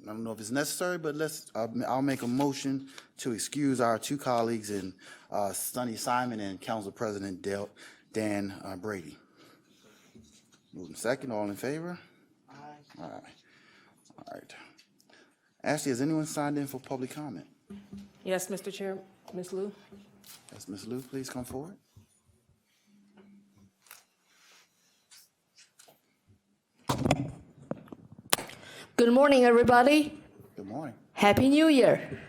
I don't know if it's necessary, but I'll make a motion to excuse our two colleagues in Sonny Simon and Council President Dan Brady. Moving second, all in favor? Aye. All right. Ashley, has anyone signed in for public comment? Yes, Mr. Chair. Ms. Liu? Yes, Ms. Liu, please come forward. Good morning, everybody. Good morning. Happy New Year.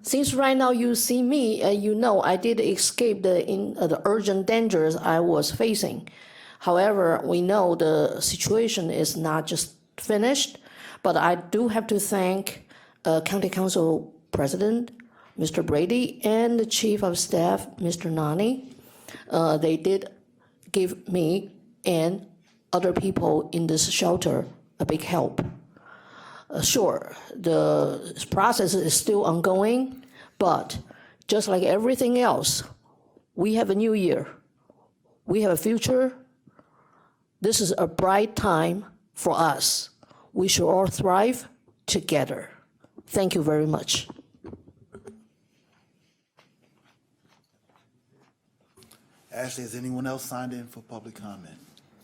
Since right now you see me, you know I did escape the urgent dangers I was facing. However, we know the situation is not just finished, but I do have to thank County Council President, Mr. Brady, and the Chief of Staff, Mr. Nani. They did give me and other people in this shelter a big help. Sure, the process is still ongoing, but just like everything else, we have a new year. We have a future. This is a bright time for us. We should all thrive together. Thank you very much. Ashley, has anyone else signed in for public comment?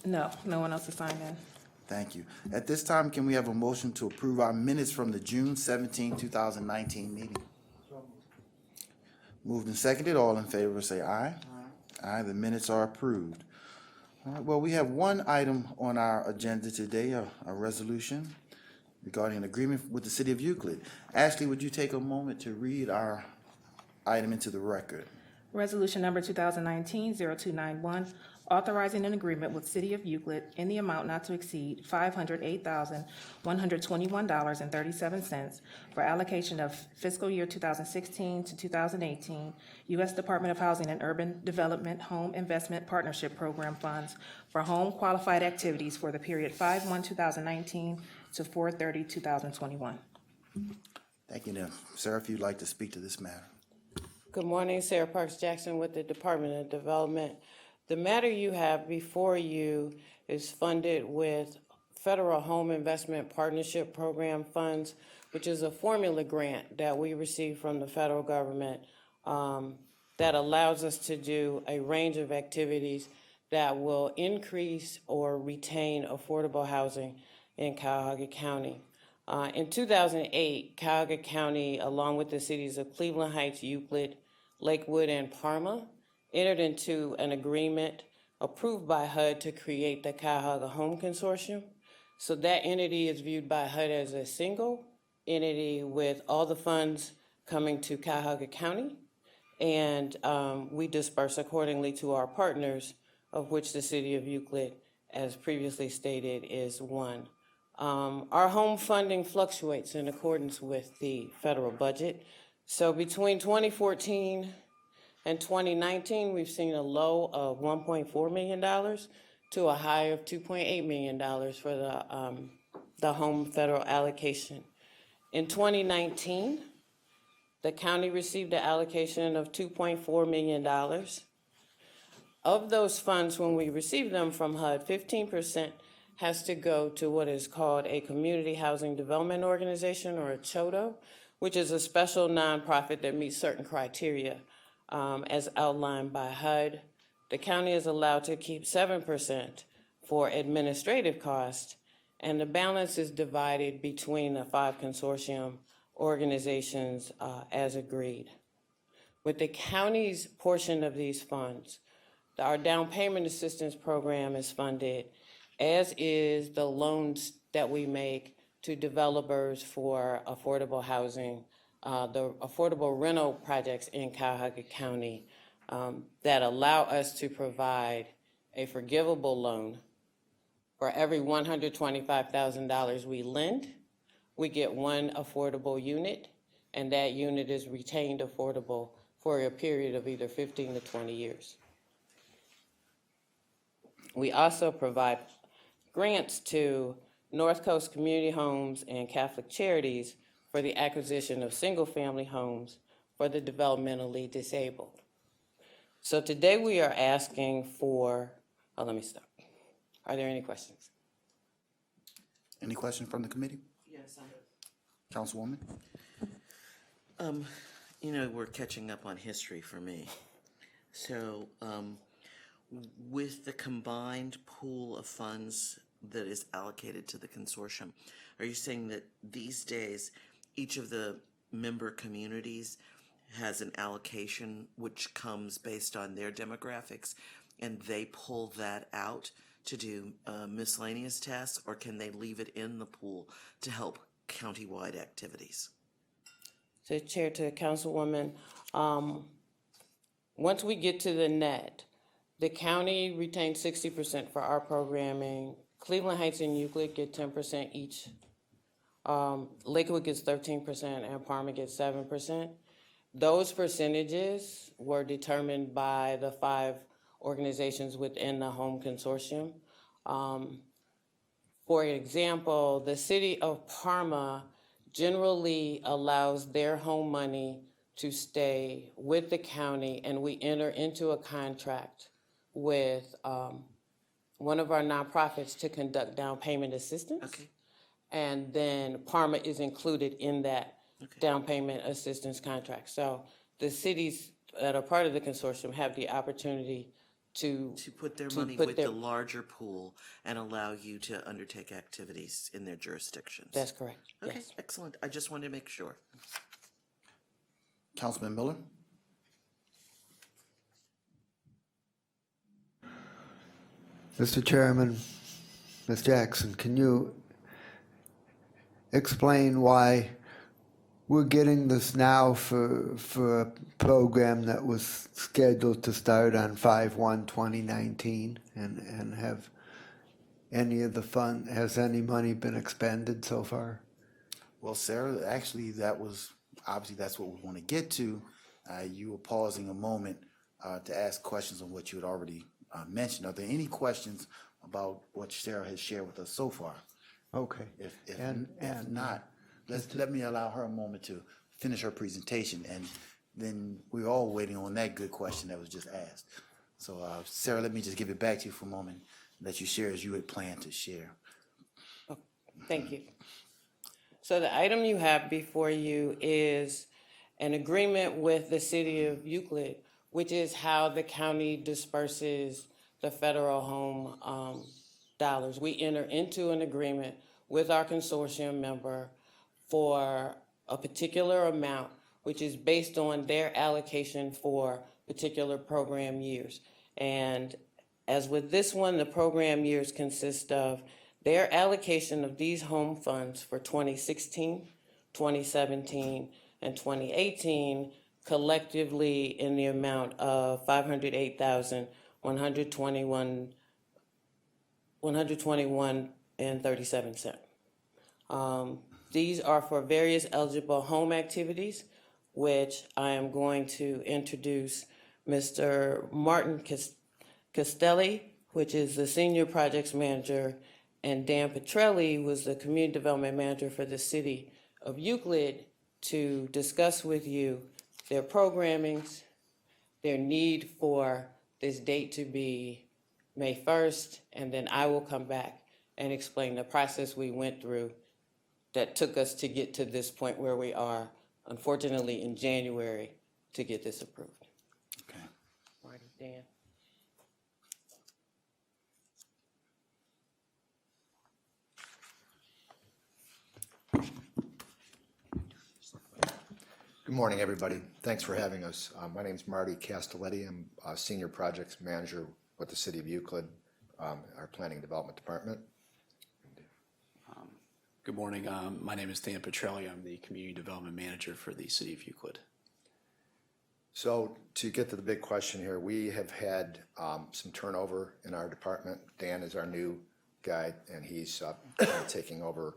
No, no one else is signed in. Thank you. At this time, can we have a motion to approve our minutes from the June 17, 2019 meeting? Moved and seconded. All in favor say aye. Aye. The minutes are approved. All right, well, we have one item on our agenda today, a resolution regarding an agreement with the City of Euclid. Ashley, would you take a moment to read our item into the record? Resolution number 2019-0291, authorizing an agreement with City of Euclid in the amount not to exceed $508,121.37 for allocation of fiscal year 2016 to 2018 U.S. Department of Housing and Urban Development Home Investment Partnership Program funds for home qualified activities for the period 5/1/2019 to 4/30/2021. Thank you. Now, Sarah, if you'd like to speak to this matter. Good morning, Sarah Parks Jackson with the Department of Development. The matter you have before you is funded with Federal Home Investment Partnership Program funds, which is a formula grant that we receive from the federal government that allows us to do a range of activities that will increase or retain affordable housing in Cuyahoga County. In 2008, Cuyahoga County, along with the cities of Cleveland Heights, Euclid, Lakewood, and Parma, entered into an agreement approved by HUD to create the Cuyahoga Home Consortium. So that entity is viewed by HUD as a single entity with all the funds coming to Cuyahoga County, and we disperse accordingly to our partners, of which the City of Euclid, as previously stated, is one. Our home funding fluctuates in accordance with the federal budget. So between 2014 and 2019, we've seen a low of $1.4 million to a high of $2.8 million for the home federal allocation. In 2019, the county received an allocation of $2.4 million. Of those funds, when we receive them from HUD, 15% has to go to what is called a Community Housing Development Organization, or a CHODO, which is a special nonprofit that meets certain criteria as outlined by HUD. The county is allowed to keep 7% for administrative costs, and the balance is divided between the 5 consortium organizations as agreed. With the county's portion of these funds, our down payment assistance program is funded, as is the loans that we make to developers for affordable housing, the affordable rental projects in Cuyahoga County that allow us to provide a forgivable loan. For every $125,000 we lend, we get one affordable unit, and that unit is retained affordable for a period of either 15 to 20 years. We also provide grants to North Coast Community Homes and Catholic Charities for the acquisition of single-family homes for the developmentally disabled. So today we are asking for, let me stop. Are there any questions? Any questions from the committee? Yes, Councilwoman? You know, we're catching up on history for me. So, with the combined pool of funds that is allocated to the consortium, are you saying that these days each of the member communities has an allocation which comes based on their demographics and they pull that out to do miscellaneous tasks, or can they leave it in the pool to help countywide activities? To Chair, to Councilwoman, once we get to the net, the county retains 60% for our programming. Cleveland Heights and Euclid get 10% each. Lakewood gets 13% and Parma gets 7%. Those percentages were determined by the 5 organizations within the home consortium. For example, the city of Parma generally allows their home money to stay with the county, and we enter into a contract with one of our nonprofits to conduct down payment assistance. Okay. And then Parma is included in that down payment assistance contract. So the cities that are part of the consortium have the opportunity to put their to money put with their- the larger pool and allow you to undertake activities in their jurisdictions. That's correct, Okay, yes. excellent. I just wanted to make sure. Councilman Miller? Mr. Chairman, Ms. Jackson, can you explain why we're getting this now for a program that was scheduled to start on 5/1/2019, and have any of the fund, has any money been expended so far? Well, Sarah, actually, obviously that's what we want to get to. You were pausing a moment to ask questions on what you had already mentioned. Are there any questions about what Sarah has shared with us so far? Okay. If not, let me allow her a moment to finish her presentation, and then we're all waiting on that good question that was just asked. So, Sarah, let me just give it back to you for a moment, let you share as you had planned to share. Thank you. So the item you have before you is an agreement with the city of Euclid, which is how the county disperses the federal home dollars. We enter into an agreement with our consortium member for a particular amount, which is based on their allocation for particular program years. And as with this one, the program years consist of their allocation of these home funds for 2016, 2017, and 2018 collectively in the amount of $508,121.37. These are for various eligible home activities, which I am going to introduce Mr. Martin Castelli, which is the Senior Projects Manager, and Dan Petrelli was the Community Development Manager for the City of Euclid, to discuss with you their programmings, their need for this date to be May 1st, and then I will come back and explain the process we went through that took us to get to this point where we are, unfortunately, in January, to get this approved. Okay. Marty, Dan. Good morning, everybody. Thanks for having us. My name is Marty Castelletti. I'm a Senior Projects Manager with the City of Euclid, our Planning and Development Department. Good morning. My name is Dan Petrelli. I'm the Community Development Manager for the City of Euclid. So to get to the big question here, we have had some turnover in our department. Dan is our new guy, and he's taking over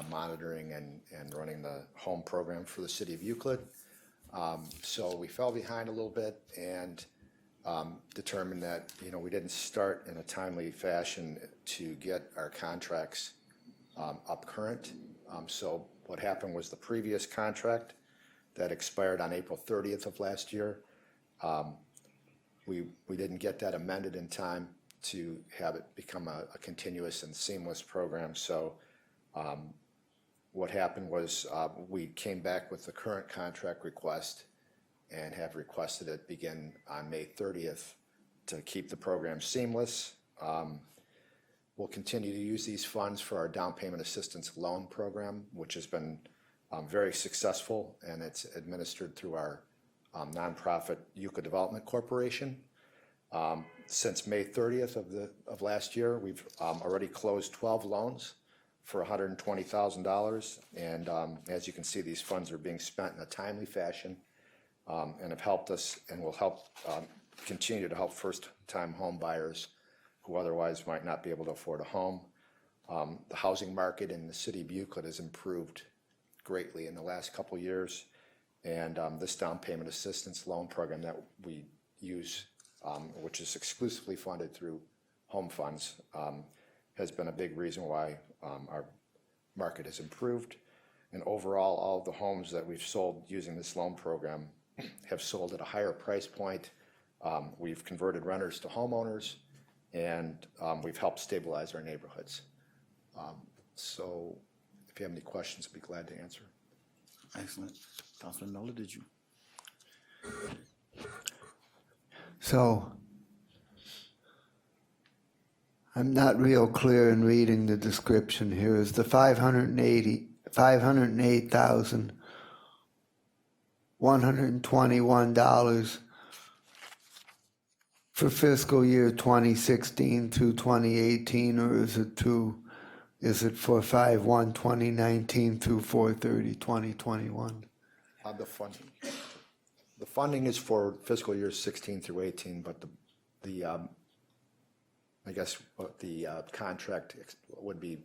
monitoring and running the home program for the City of Euclid. So we fell behind a little bit and determined that, we didn't start in a timely fashion to get our contracts up current. So what happened was the previous contract that expired on April 30th of last year, we didn't get that amended in time to have it become a continuous and seamless program. So what happened was we came back with the current contract request and have requested it begin on May 30th to keep the program seamless. We'll continue to use these funds for our down payment assistance loan program, which has been very successful, and it's administered through our nonprofit Yucca Development Corporation. Since May 30th of last year, we've already closed 12 loans for $120,000, and as you can see, these funds are being spent in a timely fashion and have helped us and will help continue to help first-time home buyers who otherwise might not be able to afford a home. The housing market in the city of Euclid has improved greatly in the last couple years, and this down payment assistance loan program that we use, which is exclusively funded through home funds, has been a big reason why our market has improved. And overall, all of the homes that we've sold using this loan program have sold at a higher price point. We've converted renters to homeowners, and we've helped stabilize our neighborhoods. So if you have any questions, I'd be glad to answer. Excellent. Councilman Miller, did you? So I'm not real clear in reading the description here. Is the $508,121 for fiscal year 2016 through 2018, or is it for 5/1/2019 through 4/30/2021? The funding is for fiscal years 16 through 18, but I guess the contract would be,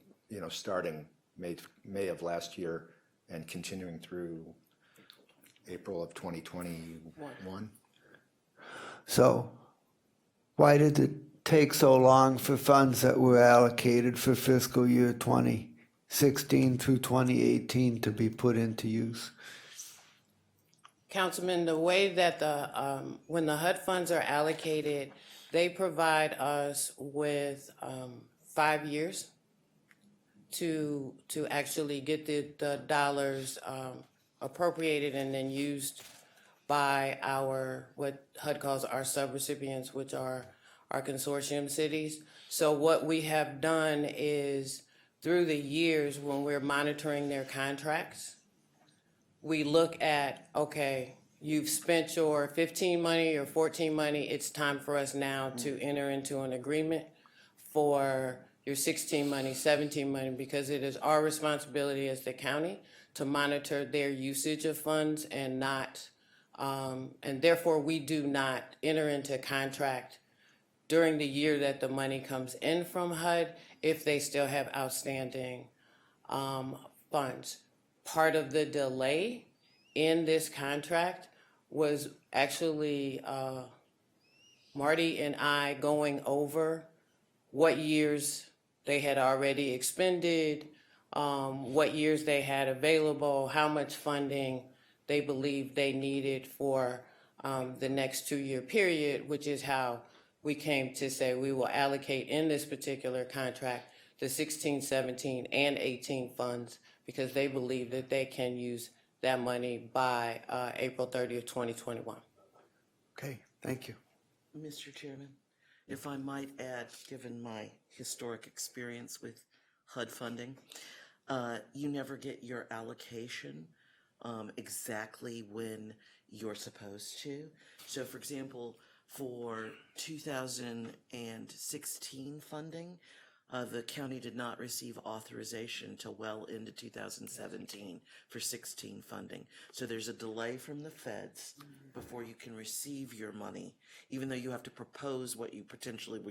starting May of last year and continuing through April of 2021. So why did it take so long for funds that were allocated for fiscal year 2016 through 2018 to be put into use? Councilman, the way that when the HUD funds are allocated, they provide us with 5 years to actually get the dollars appropriated and then used by what HUD calls our subrecipients, which are our consortium cities. So what we have done is, through the years when we're monitoring their contracts, we look at, okay, you've spent your 15 money or 14 money, it's time for us now to enter into an agreement for your 16 money, 17 money, because it is our responsibility as the county to monitor their usage of funds and therefore we do not enter into contract during the year that the money comes in from HUD if they still have outstanding funds. Part of the delay in this contract was actually Marty and I going over what years they had already expended, what years they had available, how much funding they believed they needed for the next 2-year period, which is how we came to say we will allocate in this particular contract the 16, 17, and 18 funds because they believe that they can use that money by April 30th, 2021. Okay, thank you. Mr. Chairman, if I might add, given my historic experience with HUD funding, you never get your allocation exactly when you're supposed to. So, for example, for 2016 funding, the county did not receive authorization till well into 2017 for 16 funding. So there's a delay from the feds before you can receive your money, even though you have to propose what you potentially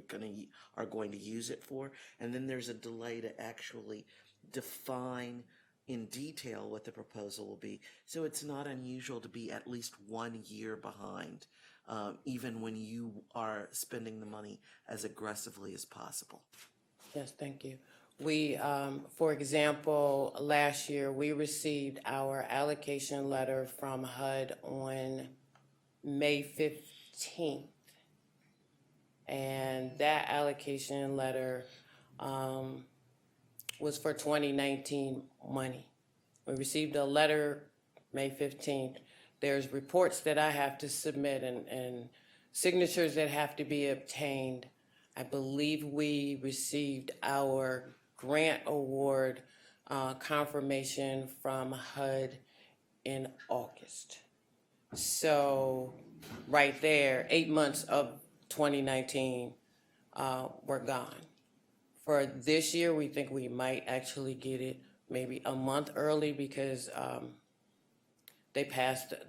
are going to use it for. And then there's a delay to actually define in detail what the proposal will be. So it's not unusual to be at least 1 year behind, even when you are spending the money as aggressively as possible. Yes, thank you. We, for example, last year, we received our allocation letter from HUD on May 15th. And that allocation letter was for 2019 money. We received a letter May 15th. There's reports that I have to submit and signatures that have to be obtained. I believe we received our grant award confirmation from HUD in August. So right there, 8 months of 2019 were gone. For this year, we think we might actually get it maybe a month early because the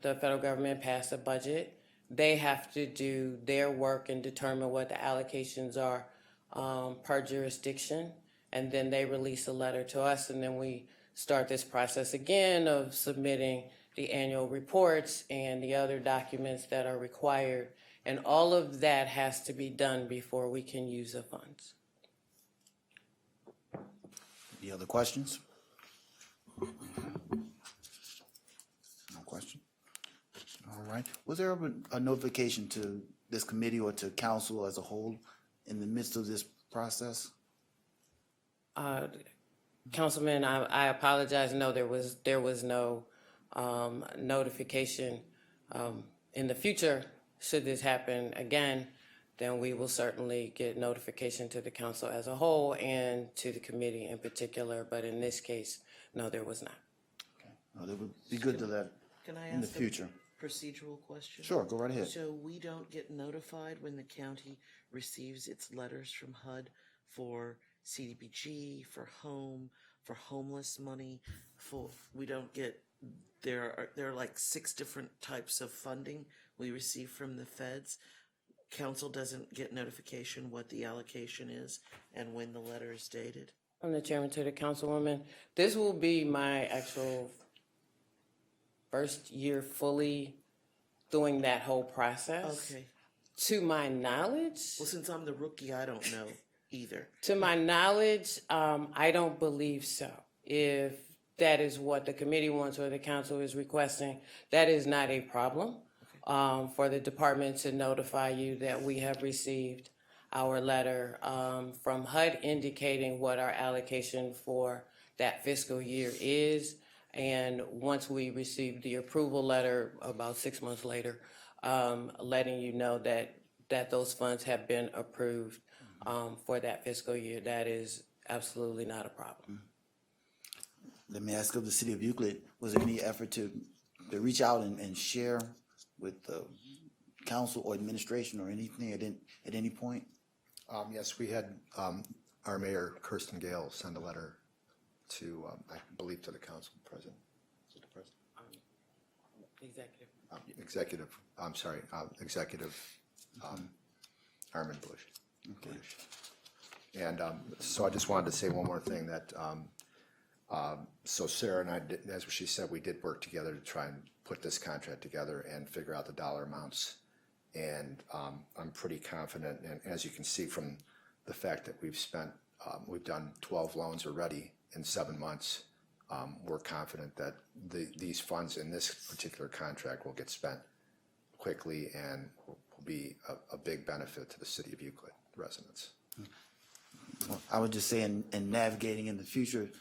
federal government passed a budget. They have to do their work and determine what the allocations are per jurisdiction. And then they release a letter to us, and then we start this process again of submitting the annual reports and the other documents that are required. And all of that has to be done before we can use the funds. Any other questions? No question? All right. Was there ever a notification to this committee or to council as a whole in the midst of this process? Councilman, I apologize. No, there was no notification. In the future, should this happen again, then we will certainly get notification to the council as a whole and to the committee in particular. But in this case, no, there was not. Well, it would be good to let Can I in the ask a future. procedural question? Sure, go right ahead. So we don't get notified when the county receives its letters from HUD for CDBG, for home, for homeless money, we don't get, there are like 6 different types of funding we receive from the feds. Council doesn't get notification what the allocation is and when the letter is dated? From the chairman to the councilwoman, this will be my actual first year fully doing that whole process. Okay. To my knowledge, Well, since I'm the rookie, I don't know either. to my knowledge, I don't believe so. If that is what the committee wants or the council is requesting, that is not a problem for the department to notify you that we have received our letter from HUD indicating what our allocation for that fiscal year is. And once we receive the approval letter about 6 months later, letting you know that those funds have been approved for that fiscal year, that is absolutely not a problem. Let me ask of the city of Euclid, was there any effort to reach out and share with the council or administration or anything at any point? Yes, we had our mayor, Kirsten Gale, send a letter to, I believe, to the council president. Is it the president? Executive. Executive Armin Bush. Okay. And so I just wanted to say one more thing that, so Sarah and I, as she said, we did work together to try and put this contract together and figure out the dollar amounts. And I'm pretty confident, and as you can see from the fact that we've done 12 loans already in 7 months, we're confident that these funds in this particular contract will get spent quickly and will be a big benefit to the city of Euclid residents. Well, I would just say in navigating in the future,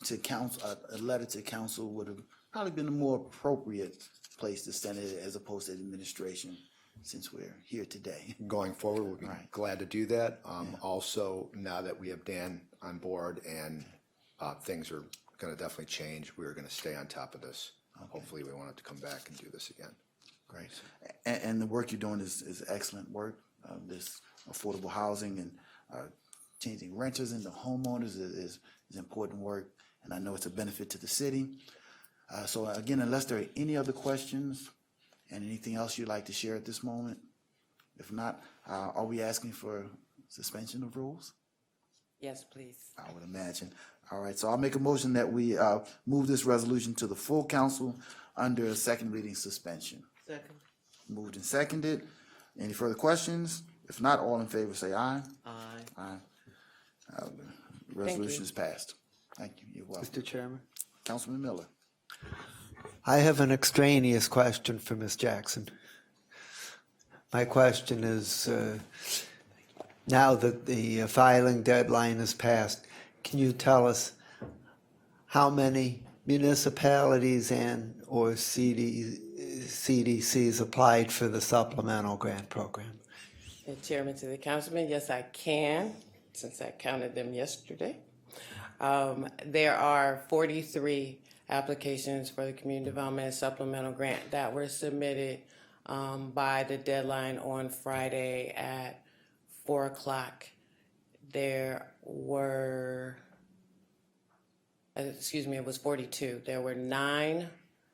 to council, a letter to council would have probably been a more appropriate place to send it as opposed to administration, since we're here today. Going forward, we'll be Right. glad to do that. Also, now that we have Dan on board and things are going to definitely change, we're going to stay on top of this. Hopefully, we won't have to come back and do this again. Great. And the work you're doing is excellent work. This affordable housing and changing renters into homeowners is important work, and I know it's a benefit to the city. So again, unless there are any other questions and anything else you'd like to share at this moment, if not, are we asking for suspension of rules? Yes, please. I would imagine. All right, so I'll make a motion that we move this resolution to the full council under a second reading suspension. Second. Moved and seconded. Any further questions? If not, all in favor say aye. Aye. Aye. The resolution is passed. Thank you. You're welcome. Mr. Chairman? Councilman Miller. I have an extraneous question for Ms. Jackson. My question is, now that the filing deadline is passed, can you tell us how many municipalities and or CDCs applied for the supplemental grant program? And Chairman, to the councilman, yes, I can, since I counted them yesterday. There are 43 applications for the Community Development Supplemental Grant that were submitted by the deadline on Friday at 4 o'clock. There were, it was 42. There were 9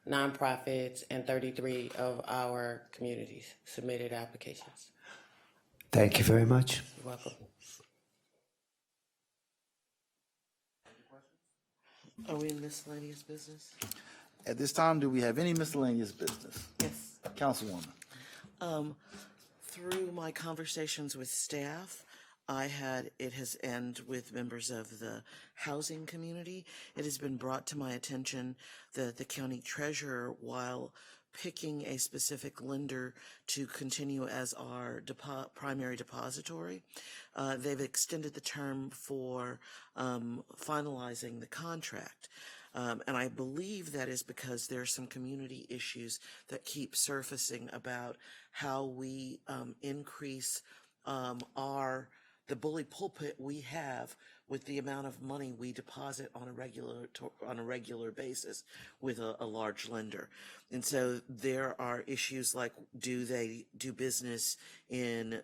nonprofits and 33 of our communities submitted applications. Thank you very much. You're welcome. Are we in miscellaneous business? At this time, do we have any miscellaneous business? Yes. Councilwoman. Through my conversations with staff, it has ended with members of the housing community. It has been brought to my attention that the county treasurer, while picking a specific lender to continue as our primary depository, they've extended the term for finalizing the contract. And I believe that is because there are some community issues that keep surfacing about how we increase the bully pulpit we have with the amount of money we deposit on a regular basis with a large lender. And so there are issues like, do they do business in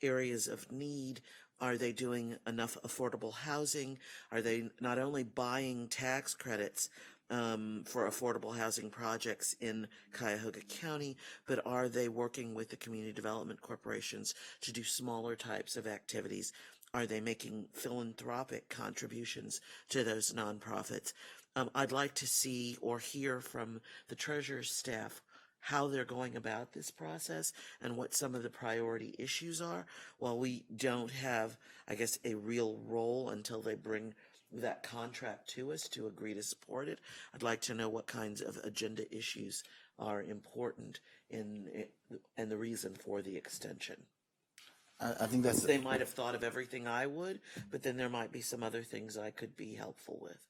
areas of need? Are they doing enough affordable housing? Are they not only buying tax credits for affordable housing projects in Cuyahoga County, but are they working with the community development corporations to do smaller types of activities? Are they making philanthropic contributions to those nonprofits? I'd like to see or hear from the treasurer's staff how they're going about this process and what some of the priority issues are. While we don't have, I guess, a real role until they bring that contract to us to agree to support it, I'd like to know what kinds of agenda issues are important and the reason for the extension. I think that's, They might have thought of everything I would, but then there might be some other things I could be helpful with.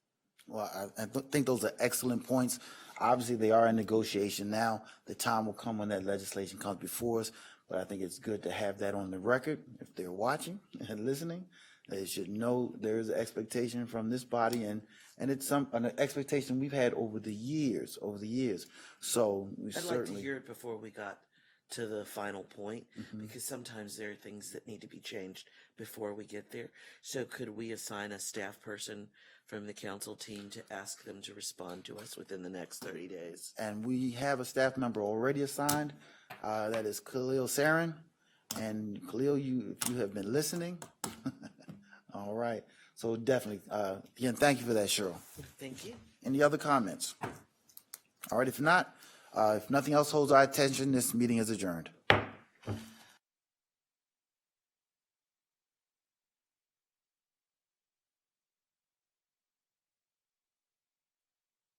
well, I think those are excellent points. Obviously, they are in negotiation now. The time will come when that legislation comes before us, but I think it's good to have that on the record. If they're watching and listening, they should know there is an expectation from this body, and it's an expectation we've had over the years. So we I'd like to certainly. hear it before we got to the final point, because sometimes there are things that need to be changed before we get there. So could we assign a staff person from the council team to ask them to respond to us within the next 30 days? And we have a staff member already assigned. That is Khalil Sarin. And Khalil, if you have been listening, all right. So definitely, again, thank you for that, Cheryl. Thank you. Any other comments? All right, if not, if nothing else holds our attention, this meeting is adjourned.